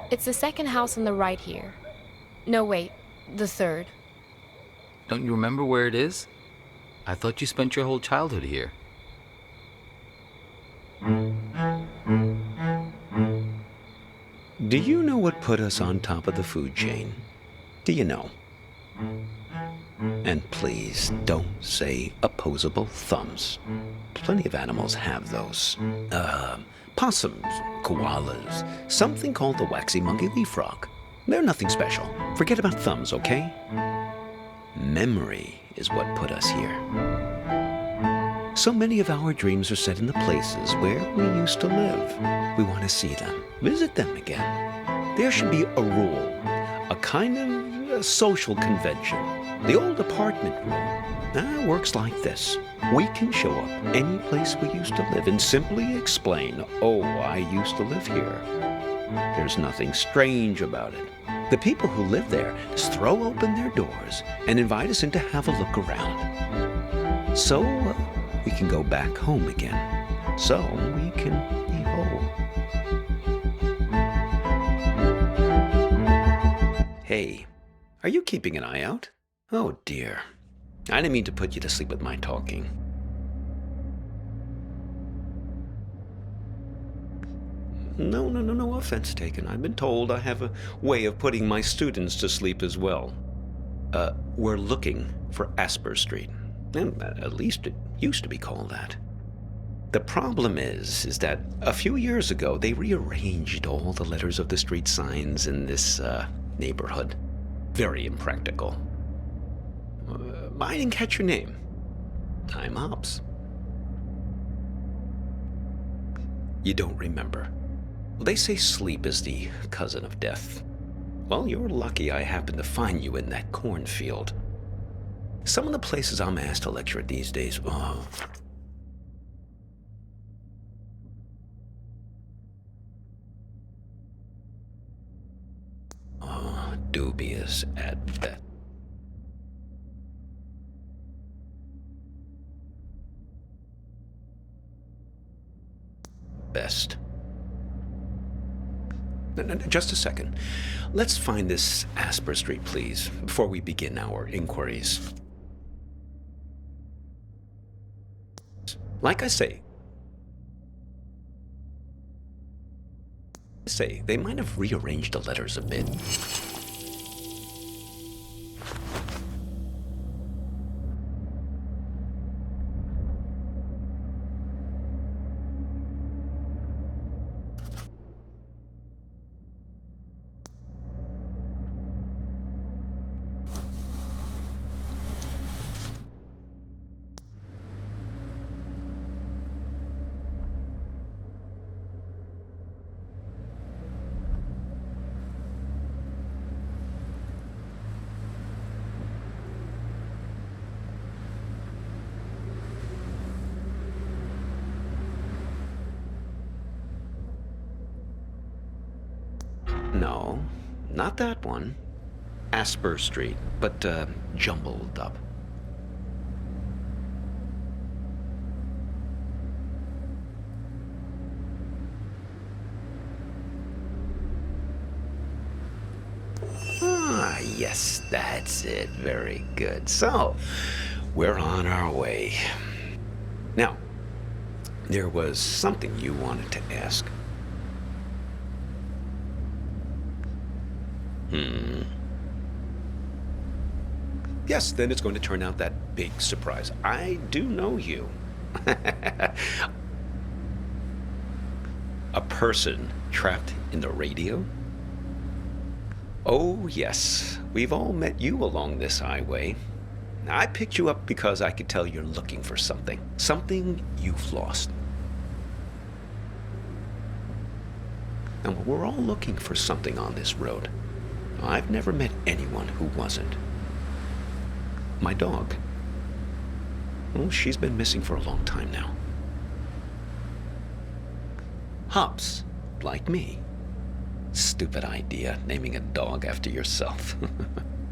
It's the second house on the right here. No, wait, the third. Don't you remember where it is? I thought you spent your whole childhood here. Do you know what put us on top of the food chain? Do you know? And please don't say opposable thumbs. Plenty of animals have those. Possums, koalas, something called the waxy monkey leaf frog. They're nothing special. Forget about thumbs, okay? Memory is what put us here. So many of our dreams are set in the places where we used to live. We want to see them, visit them again. There should be a rule, a kind of a social convention. The old apartment room works like this. We can show up any place we used to live and simply explain, oh, I used to live here. There's nothing strange about it. The people who live there just throw open their doors and invite us in to have a look around. So we can go back home again. So we can be whole. Hey, are you keeping an eye out? Oh dear. I didn't mean to put you to sleep with my talking. No offense taken. I've been told I have a way of putting my students to sleep as well. We're looking for Asper Street. At least it used to be called that. The problem is that a few years ago they rearranged all the letters of the street signs in this neighborhood. Very impractical. I didn't catch your name. I'm Hobbs. You don't remember. Well, they say sleep is the cousin of death. Well, you're lucky I happened to find you in that cornfield. Some of the places I'm asked to lecture at these days, dubious at best. No, just a second. Let's find this Asper Street, please, before we begin our inquiries. Like I say, they might have rearranged the letters a bit. No, not that one. Asper Street, but jumbled up. Ah, yes, that's it. Very good. So, we're on our way. Now, there was something you wanted to ask. Yes, then it's going to turn out that big surprise. I do know you. A person trapped in the radio? Oh, yes. We've all met you along this highway. I picked you up because I could tell you're looking for something. Something you've lost. And we're all looking for something on this road. I've never met anyone who wasn't. My dog. Well, she's been missing for a long time now. Hobbs, like me. Stupid idea, naming a dog after yourself.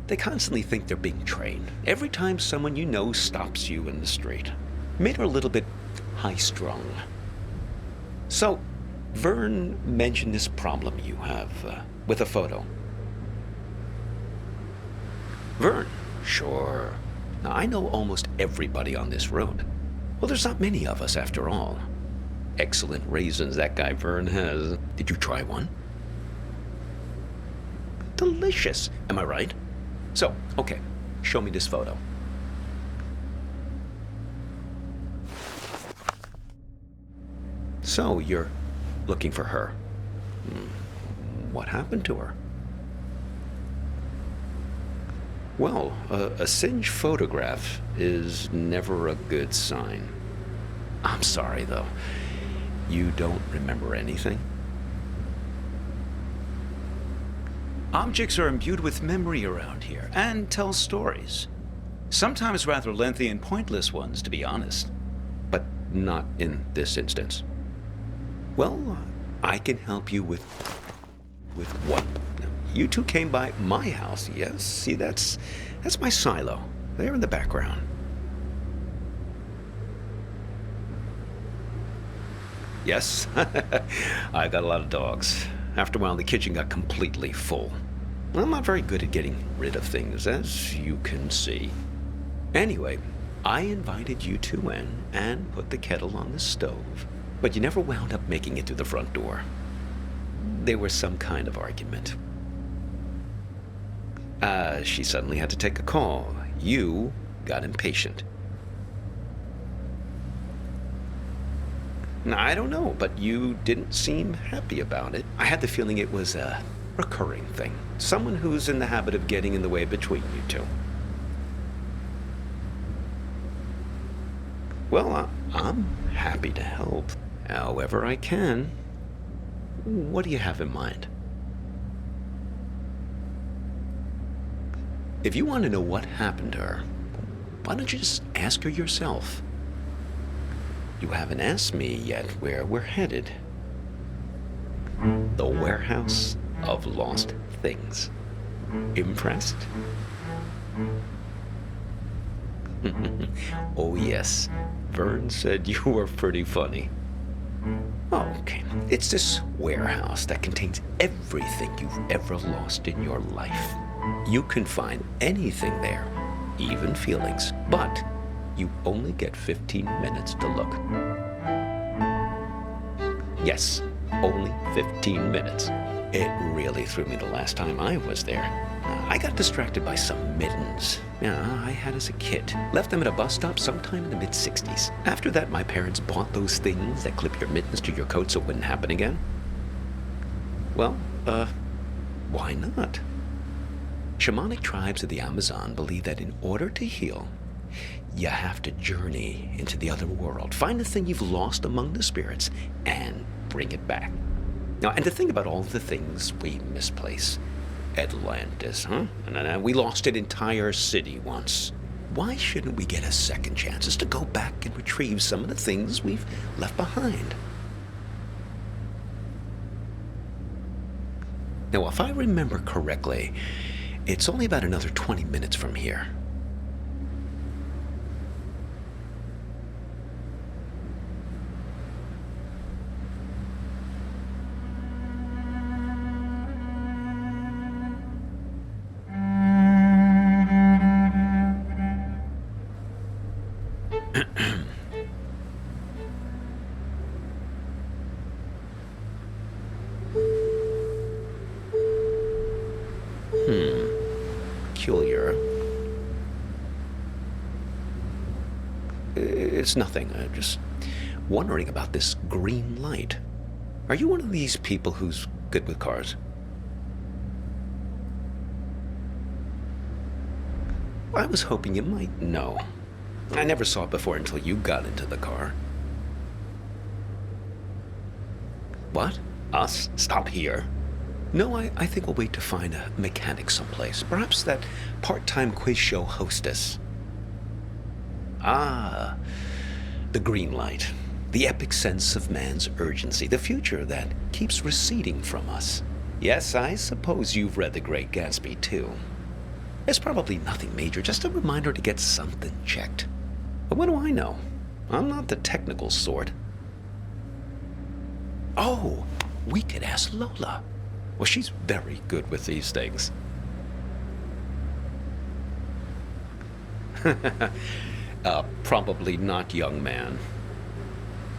They constantly think they're being trained. Every time someone you know stops you in the street. Made her a little bit high-strung. So, Vern mentioned this problem you have with a photo. Vern? Sure. Now, I know almost everybody on this road. Well, there's not many of us, after all. Excellent raisins that guy Vern has. Did you try one? Delicious. Am I right? So, okay, show me this photo. So, you're looking for her. What happened to her? Well, a singed photograph is never a good sign. I'm sorry, though. You don't remember anything? Objects are imbued with memory around here, and tell stories. Sometimes rather lengthy and pointless ones, to be honest. But not in this instance. Well, I can help you with what? You two came by my house, yes? See, that's my silo. There in the background. Yes, I got a lot of dogs. After a while, the kitchen got completely full. I'm not very good at getting rid of things, as you can see. Anyway, I invited you two in and put the kettle on the stove, but you never wound up making it through the front door. There was some kind of argument. She suddenly had to take a call. You got impatient. I don't know, but you didn't seem happy about it. I had the feeling it was a recurring thing. Someone who's in the habit of getting in the way between you two. Well, I'm happy to help, however I can. What do you have in mind? If you want to know what happened to her, why don't you just ask her yourself? You haven't asked me yet where we're headed. The warehouse of lost things. Impressed? Oh yes, Vern said you were pretty funny. Oh, okay. It's this warehouse that contains everything you've ever lost in your life. You can find anything there, even feelings, but you only get 15 minutes to look. Yes, only 15 minutes. It really threw me the last time I was there. I got distracted by some mittens. I had as a kid. Left them at a bus stop sometime in the mid-60s. After that, my parents bought those things that clip your mittens to your coat so it wouldn't happen again. Well, why not? Shamanic tribes of the Amazon believe that in order to heal, you have to journey into the other world, find the thing you've lost among the spirits, and bring it back. Now, and to think about all the things we misplace. Atlantis, huh? And we lost an entire city once. Why shouldn't we get a second chance just to go back and retrieve some of the things we've left behind? Now, if I remember correctly, it's only about another 20 minutes from here. Peculiar. It's nothing. I'm just wondering about this green light. Are you one of these people who's good with cars? I was hoping you might know. I never saw it before until you got into the car. What? Us? Stop here? No, I think we'll wait to find a mechanic someplace. Perhaps that part-time quiz show hostess. Ah, the green light. The epic sense of man's urgency. The future that keeps receding from us. Yes, I suppose you've read The Great Gatsby, too. It's probably nothing major, just a reminder to get something checked. But what do I know? I'm not the technical sort. Oh, we could ask Lola. Well, she's very good with these things. Probably not, young man.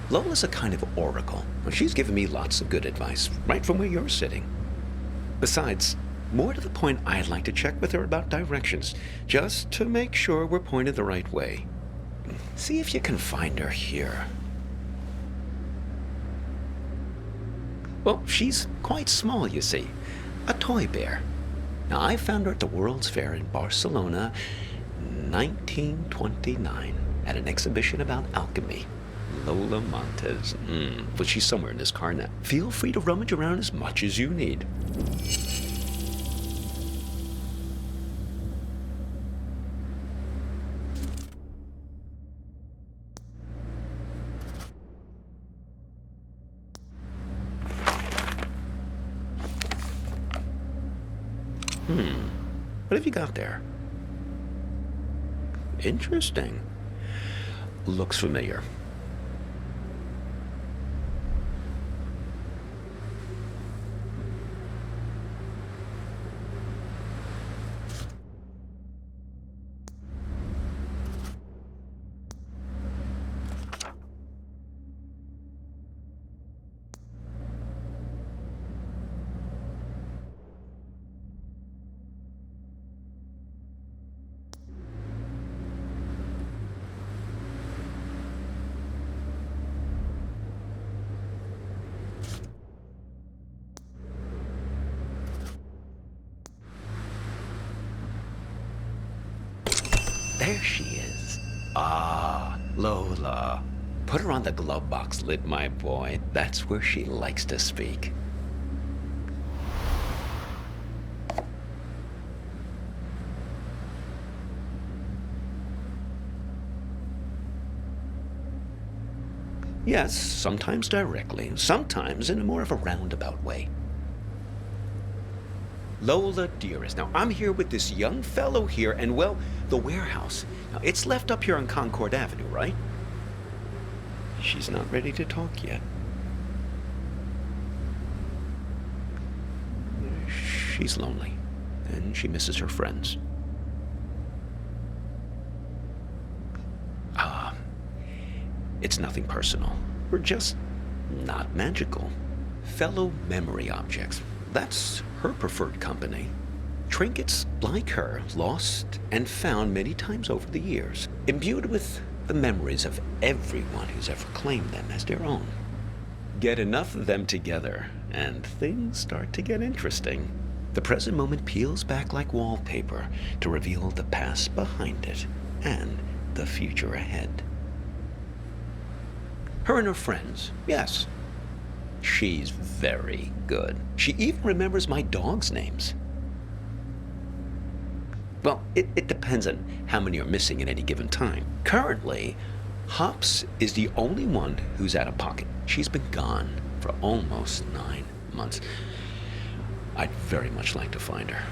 Lola's a kind of oracle. She's given me lots of good advice, right from where you're sitting. Besides, more to the point, I'd like to check with her about directions, just to make sure we're pointed the right way. See if you can find her here. Well, she's quite small, you see. A toy bear. Now, I found her at the World's Fair in Barcelona, 1929, at an exhibition about alchemy. Lola Montez. But she's somewhere in this car now. Feel free to rummage around as much as you need. What have you got there? Interesting. Looks familiar. There she is. Ah, Lola. Put her on the glove box lid, my boy. That's where she likes to speak. Yes, sometimes directly, sometimes in a more of a roundabout way. Lola, dearest, now I'm here with this young fellow here, and well, the warehouse. Now, it's left up here on Concord Avenue, right? She's not ready to talk yet. She's lonely, and she misses her friends. It's nothing personal. We're just not magical. Fellow memory objects. That's her preferred company. Trinkets like her, lost and found many times over the years, imbued with the memories of everyone who's ever claimed them as their own. Get enough of them together, and things start to get interesting. The present moment peels back like wallpaper to reveal the past behind it and the future ahead. Her and her friends, yes. She's very good. She even remembers my dog's names. Well, it depends on how many are missing at any given time. Currently, Hops is the only one who's out of pocket. She's been gone for almost 9 months. I'd very much like to find her.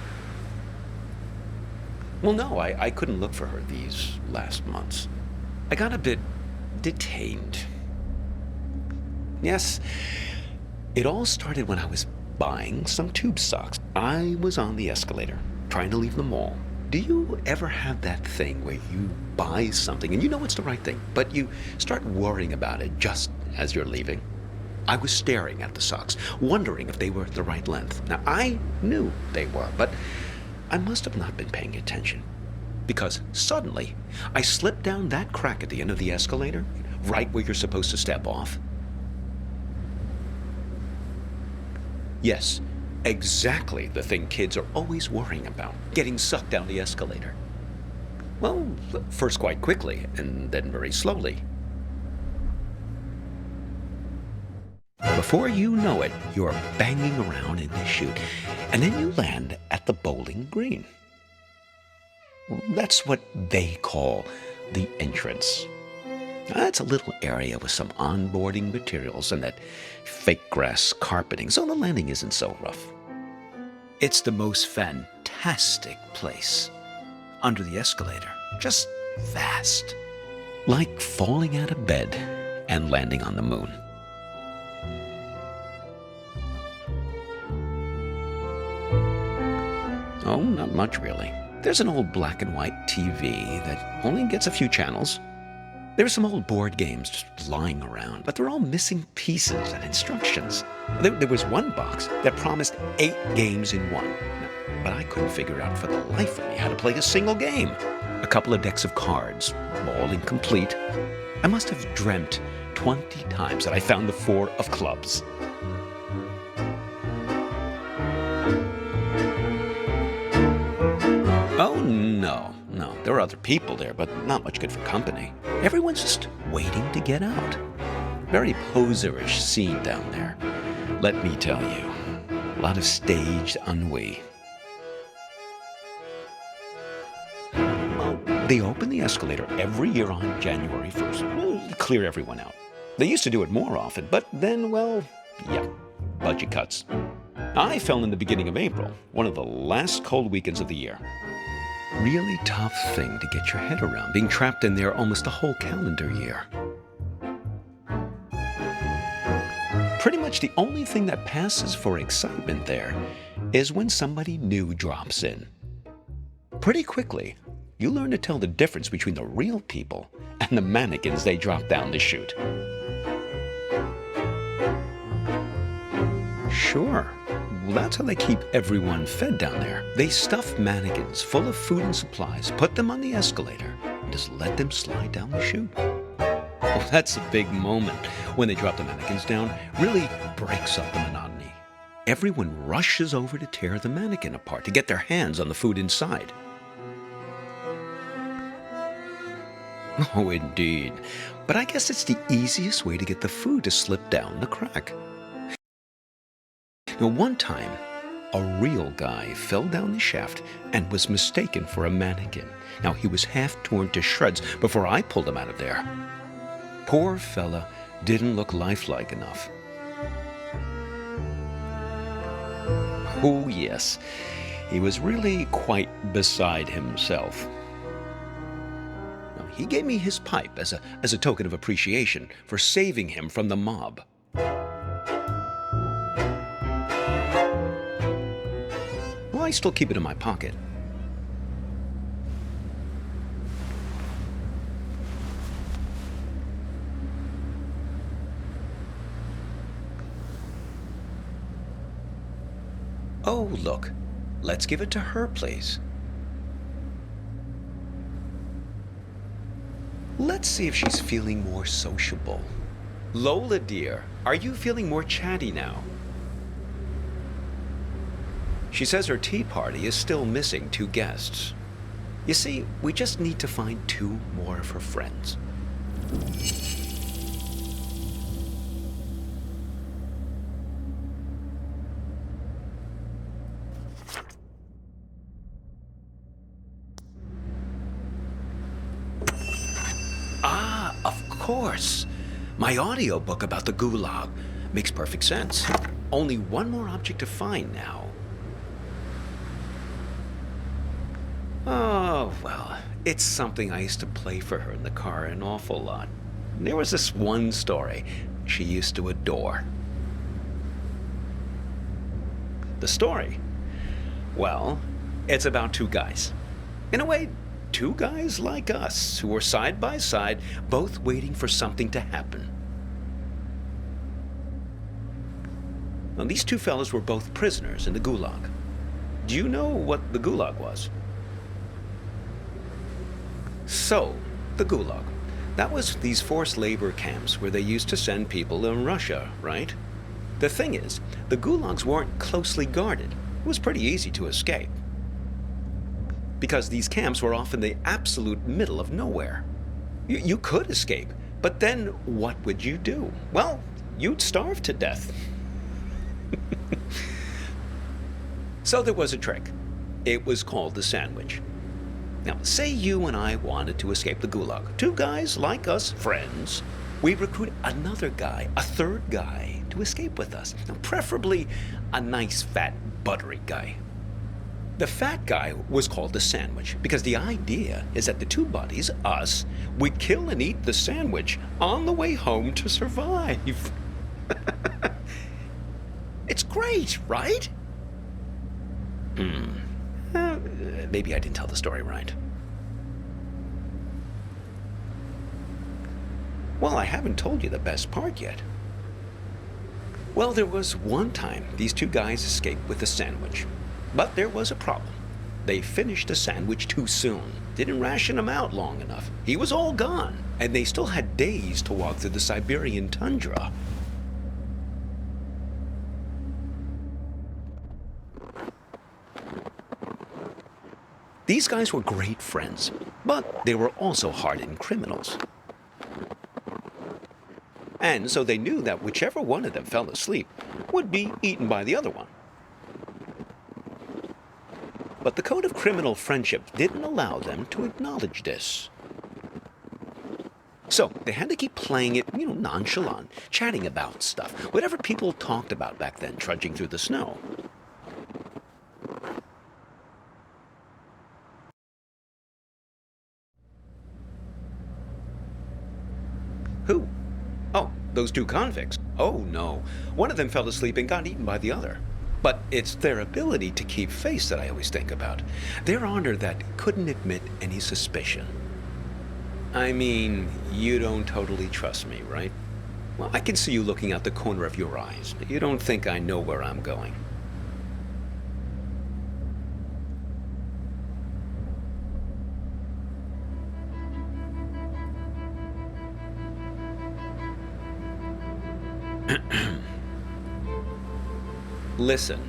Well, no, I couldn't look for her these last months. I got a bit detained. Yes, it all started when I was buying some tube socks. I was on the escalator, trying to leave the mall. Do you ever have that thing where you buy something and you know it's the right thing, but you start worrying about it just as you're leaving? I was staring at the socks, wondering if they were the right length. Now, I knew they were, but I must have not been paying attention, because suddenly I slipped down that crack at the end of the escalator, right where you're supposed to step off. Yes, exactly the thing kids are always worrying about, getting sucked down the escalator. Well, first quite quickly, and then very slowly. Before you know it, you're banging around in this chute, and then you land at the bowling green. That's what they call the entrance. That's a little area with some onboarding materials and that fake grass carpeting, so the landing isn't so rough. It's the most fantastic place. Under the escalator, just vast. Like falling out of bed and landing on the moon. Oh, not much, really. There's an old black and white TV that only gets a few channels. There's some old board games just lying around, but they're all missing pieces and instructions. There was one box that promised 8 games in one, but I couldn't figure out for the life of me how to play a single game. A couple of decks of cards, all incomplete. I must have dreamt 20 times that I found the 4 of clubs. Oh, no. There are other people there, but not much good for company. Everyone's just waiting to get out. Very poserish scene down there. Let me tell you, a lot of staged ennui. Well, they open the escalator every year on January 1st. To clear everyone out. They used to do it more often, but then, well, yeah, budget cuts. I fell in the beginning of April, one of the last cold weekends of the year. Really tough thing to get your head around, being trapped in there almost a whole calendar year. Pretty much the only thing that passes for excitement there is when somebody new drops in. Pretty quickly, you learn to tell the difference between the real people and the mannequins they drop down the chute. Sure. Well, that's how they keep everyone fed down there. They stuff mannequins full of food and supplies, put them on the escalator, and just let them slide down the chute. Oh, that's a big moment when they drop the mannequins down. Really breaks up the monotony. Everyone rushes over to tear the mannequin apart, to get their hands on the food inside. Oh, indeed. But I guess it's the easiest way to get the food to slip down the crack. Now, one time, a real guy fell down the shaft and was mistaken for a mannequin. Now, he was half torn to shreds before I pulled him out of there. Poor fella didn't look lifelike enough. Oh, yes, he was really quite beside himself. Now, he gave me his pipe as a token of appreciation for saving him from the mob. I still keep it in my pocket. Oh, look. Let's give it to her, please. Let's see if she's feeling more sociable. Lola, dear, are you feeling more chatty now? She says her tea party is still missing 2 guests. You see, we just need to find 2 more of her friends. Ah, of course. My audiobook about the Gulag makes perfect sense. Only 1 more object to find now. Oh, well, it's something I used to play for her in the car an awful lot. There was this one story she used to adore. The story? Well, it's about 2 guys. In a way, 2 guys like us who were side by side, both waiting for something to happen. Now, these 2 fellows were both prisoners in the Gulag. Do you know what the Gulag was? So, the Gulag. That was these forced labor camps where they used to send people in Russia, right? The thing is, the Gulags weren't closely guarded. It was pretty easy to escape. Because these camps were often the absolute middle of nowhere. You could escape, but then what would you do? Well, you'd starve to death. So there was a trick. It was called the sandwich. Now, say you and I wanted to escape the Gulag. 2 guys like us, friends. We'd recruit another guy, a 3rd guy, to escape with us. Now, preferably a nice, fat, buttery guy. The fat guy was called the sandwich because the idea is that the 2 buddies, us, would kill and eat the sandwich on the way home to survive. It's great, right? Maybe I didn't tell the story right. Well, I haven't told you the best part yet. Well, there was one time these two guys escaped with a sandwich. But there was a problem. They finished the sandwich too soon. Didn't ration him out long enough. He was all gone. And they still had days to walk through the Siberian tundra. These guys were great friends, but they were also hardened criminals. And so they knew that whichever one of them fell asleep would be eaten by the other one. But the code of criminal friendship didn't allow them to acknowledge this. So they had to keep playing it, nonchalant, chatting about stuff, whatever people talked about back then, trudging through the snow. Who? Oh, those two convicts. Oh, no. One of them fell asleep and got eaten by the other. But it's their ability to keep face that I always think about. Their honor that couldn't admit any suspicion. I mean, you don't totally trust me, right? Well, I can see you looking out the corner of your eyes. You don't think I know where I'm going. Listen,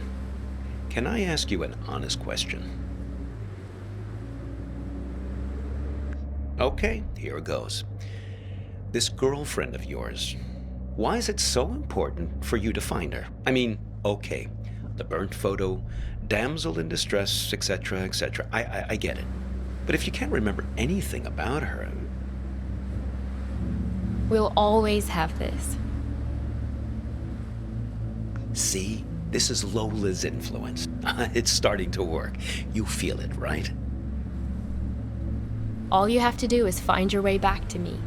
can I ask you an honest question? Okay, here goes. This girlfriend of yours, why is it so important for you to find her? I mean, okay, the burnt photo, damsel in distress, etc., etc. I get it. But if you can't remember anything about her... We'll always have this. See? This is Lola's influence. It's starting to work. You feel it, right? All you have to do is find your way back to me.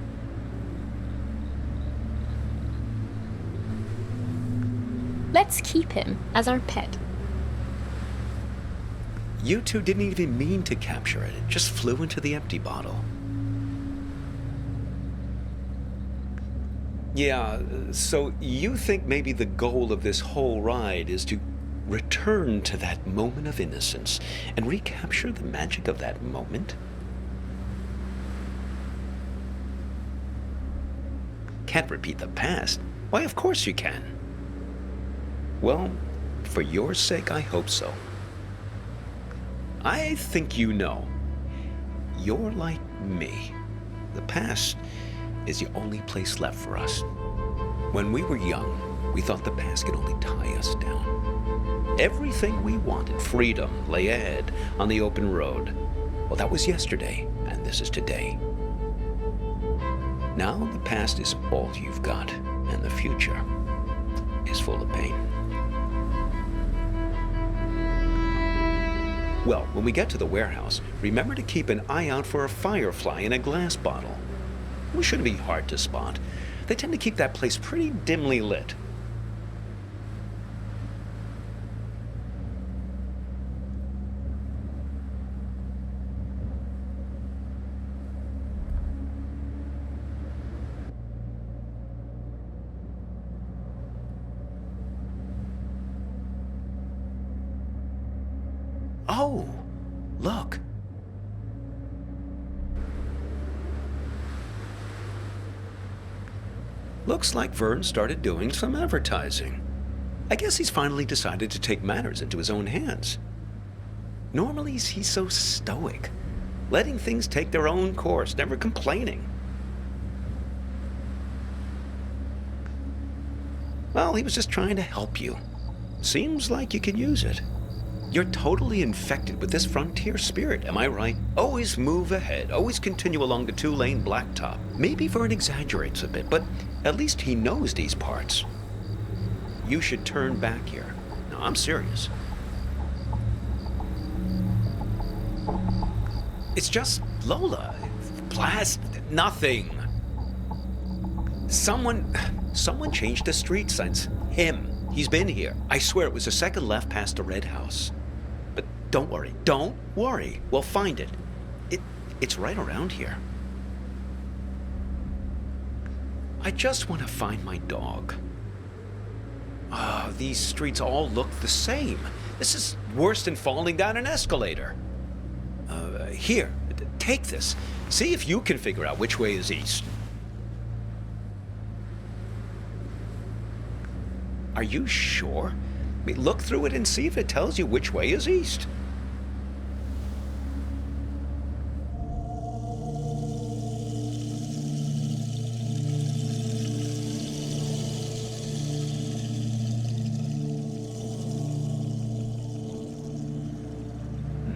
Let's keep him as our pet. You two didn't even mean to capture it. It just flew into the empty bottle. Yeah, so you think maybe the goal of this whole ride is to return to that moment of innocence and recapture the magic of that moment? Can't repeat the past? Why, of course you can. Well, for your sake, I hope so. I think you know. You're like me. The past is the only place left for us. When we were young, we thought the past could only tie us down. Everything we wanted, freedom, lay ahead on the open road. Well, that was yesterday, and this is today. Now the past is all you've got, and the future is full of pain. Well, when we get to the warehouse, remember to keep an eye out for a firefly in a glass bottle. It shouldn't be hard to spot. They tend to keep that place pretty dimly lit. Oh, look. Looks like Vern started doing some advertising. I guess he's finally decided to take matters into his own hands. Normally, he's so stoic, letting things take their own course, never complaining. Well, he was just trying to help you. Seems like you can use it. You're totally infected with this frontier spirit, am I right? Always move ahead, always continue along the two-lane blacktop. Maybe Vern exaggerates a bit, but at least he knows these parts. You should turn back here. No, I'm serious. It's just Lola. Blast nothing. Someone changed the street signs. Him. He's been here. I swear it was the second left past the red house. But Don't worry. Don't worry. We'll find it. It's right around here. I just want to find my dog. These streets all look the same. This is worse than falling down an escalator. Here, take this. See if you can figure out which way is east. Are you sure? I mean, look through it and see if it tells you which way is east.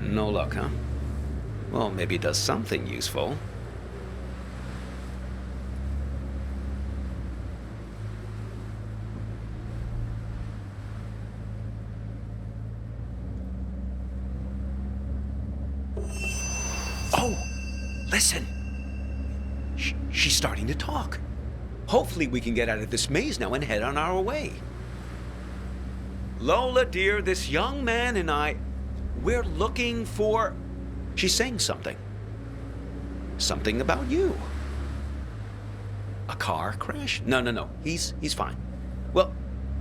No luck, huh? Well, maybe it does something useful. Oh, listen. She's starting to talk. Hopefully we can get out of this maze now and head on our way. Lola, dear, this young man and I, we're looking for... She's saying something. Something about you. A car crash? No. He's fine. Well,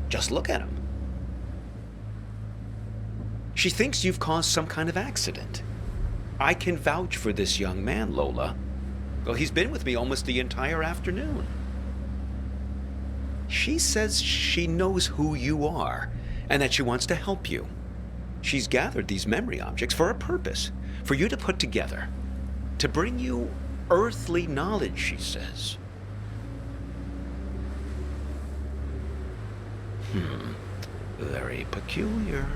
just look at him. She thinks you've caused some kind of accident. I can vouch for this young man, Lola. Well, he's been with me almost the entire afternoon. She says she knows who you are and that she wants to help you. She's gathered these memory objects for a purpose, for you to put together, to bring you earthly knowledge, she says. Very peculiar.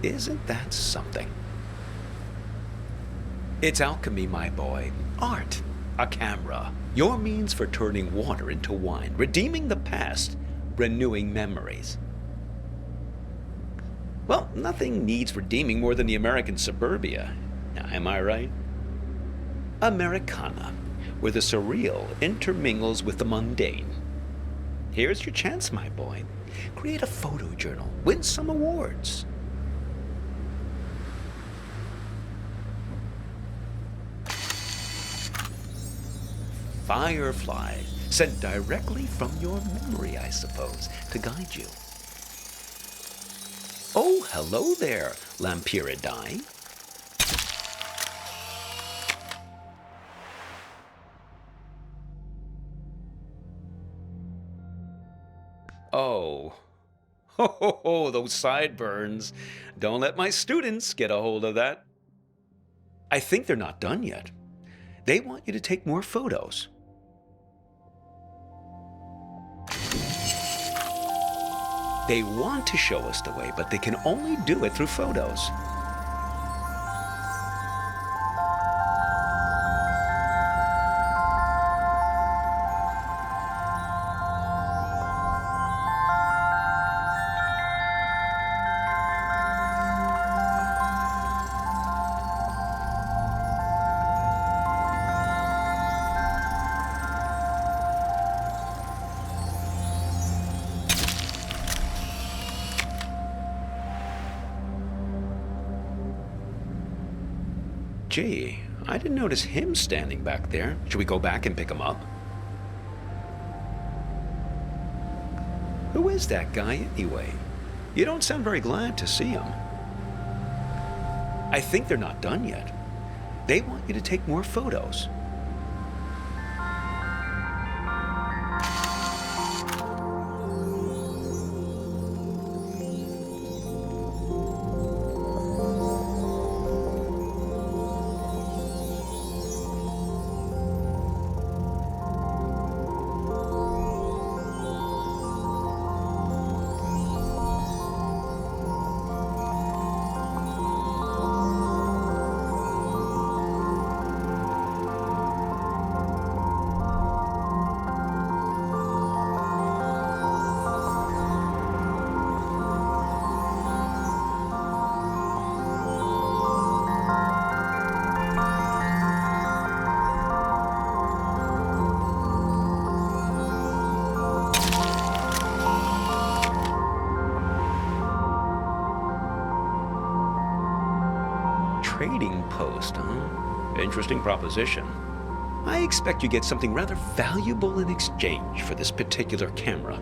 Isn't that something? It's alchemy, my boy. Art. A camera. Your means for turning water into wine, redeeming the past, renewing memories. Well, nothing needs redeeming more than the American suburbia. Now, am I right? Americana, where the surreal intermingles with the mundane. Here's your chance, my boy. Create a photo journal. Win some awards. Firefly, sent directly from your memory, I suppose, to guide you. Oh, hello there, Lampiridine. Oh. Ho, those sideburns. Don't let my students get a hold of that. I think they're not done yet. They want you to take more photos. They want to show us the way, but they can only do it through photos. Gee, I didn't notice him standing back there. Should we go back and pick him up? Who is that guy anyway? You don't sound very glad to see him. I think they're not done yet. They want you to take more photos. Trading post, huh? Interesting proposition. I expect you get something rather valuable in exchange for this particular camera.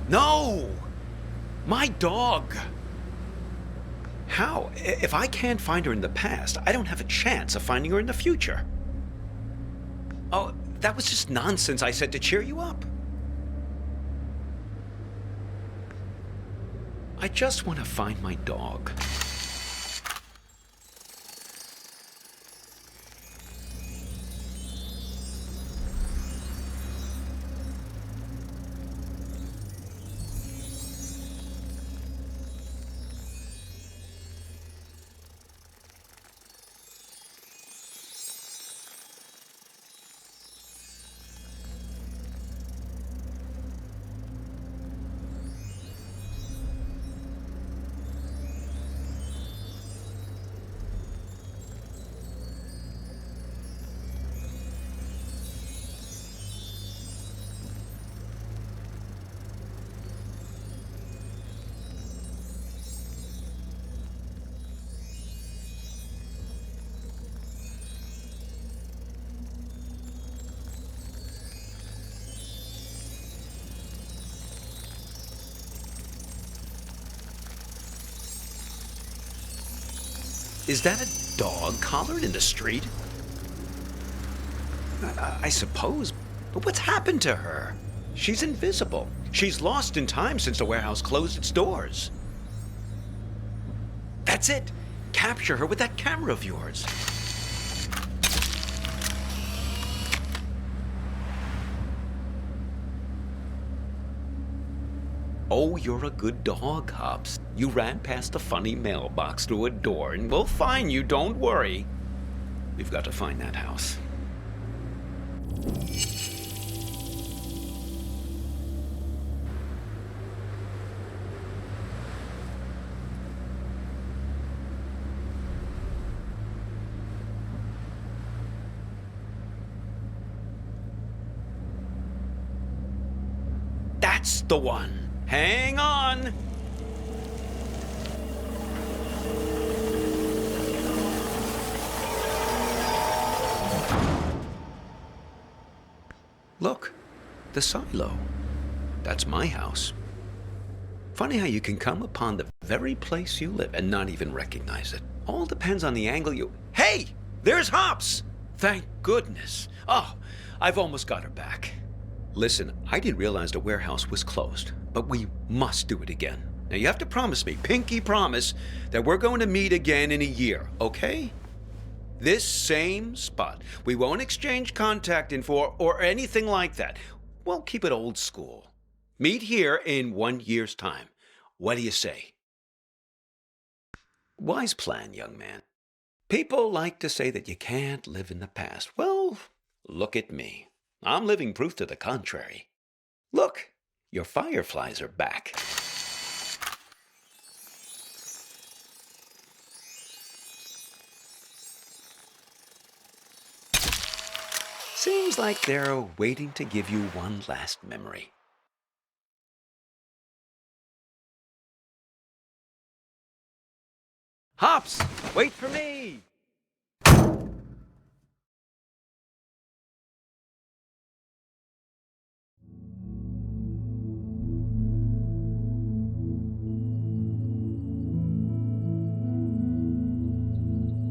No! My dog! How? If I can't find her in the past, I don't have a chance of finding her in the future. Oh, that was just nonsense I said to cheer you up. I just want to find my dog. Is that a dog collared in the street? I suppose, but what's happened to her? She's invisible. She's lost in time since the warehouse closed its doors. That's it. Capture her with that camera of yours. Oh, you're a good dog, Hops. You ran past a funny mailbox through a door, and we'll find you, don't worry. We've got to find that house. That's the one. Hang on! Look, the silo. That's my house. Funny how you can come upon the very place you live and not even recognize it. All depends on the angle you... Hey! There's Hops! Thank goodness. Oh, I've almost got her back. Listen, I didn't realize the warehouse was closed, but we must do it again. Now you have to promise me, pinky promise, that we're going to meet again in a year, okay? This same spot. We won't exchange contact info or anything like that. We'll keep it old school. Meet here in 1 year's time. What do you say? Wise plan, young man. People like to say that you can't live in the past. Well, look at me. I'm living proof to the contrary. Look, your fireflies are back. Seems like they're waiting to give you one last memory. Hops, wait for me!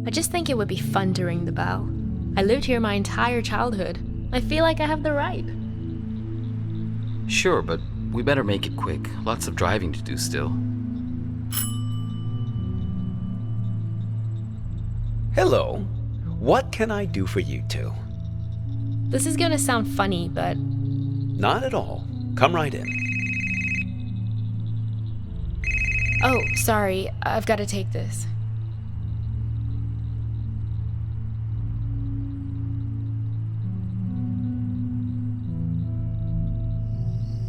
I just think it would be fun to ring the bell. I lived here my entire childhood. I feel like I have the right. Sure, but we better make it quick. Lots of driving to do still. Hello. What can I do for you two? This is gonna sound funny, but Not at all. Come right in. oh, sorry, I've got to take this.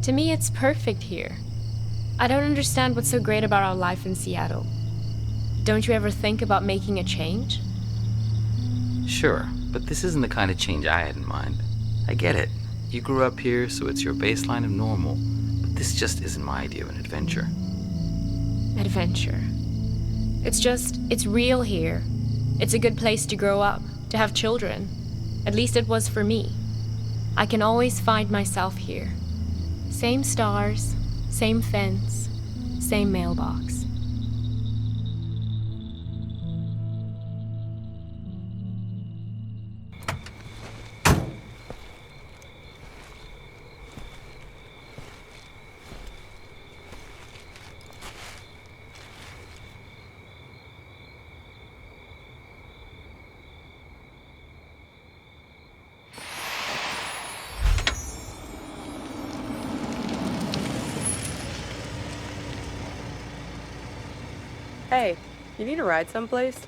To me, it's perfect here. I don't understand what's so great about our life in Seattle. Don't you ever think about making a change? Sure, but this isn't the kind of change I had in mind. I get it. You grew up here, so it's your baseline of normal. But this just isn't my idea of an adventure. Adventure. It's real here. It's a good place to grow up, to have children. At least it was for me. I can always find myself here. Same stars, same fence, same mailbox. Hey, you need a ride someplace?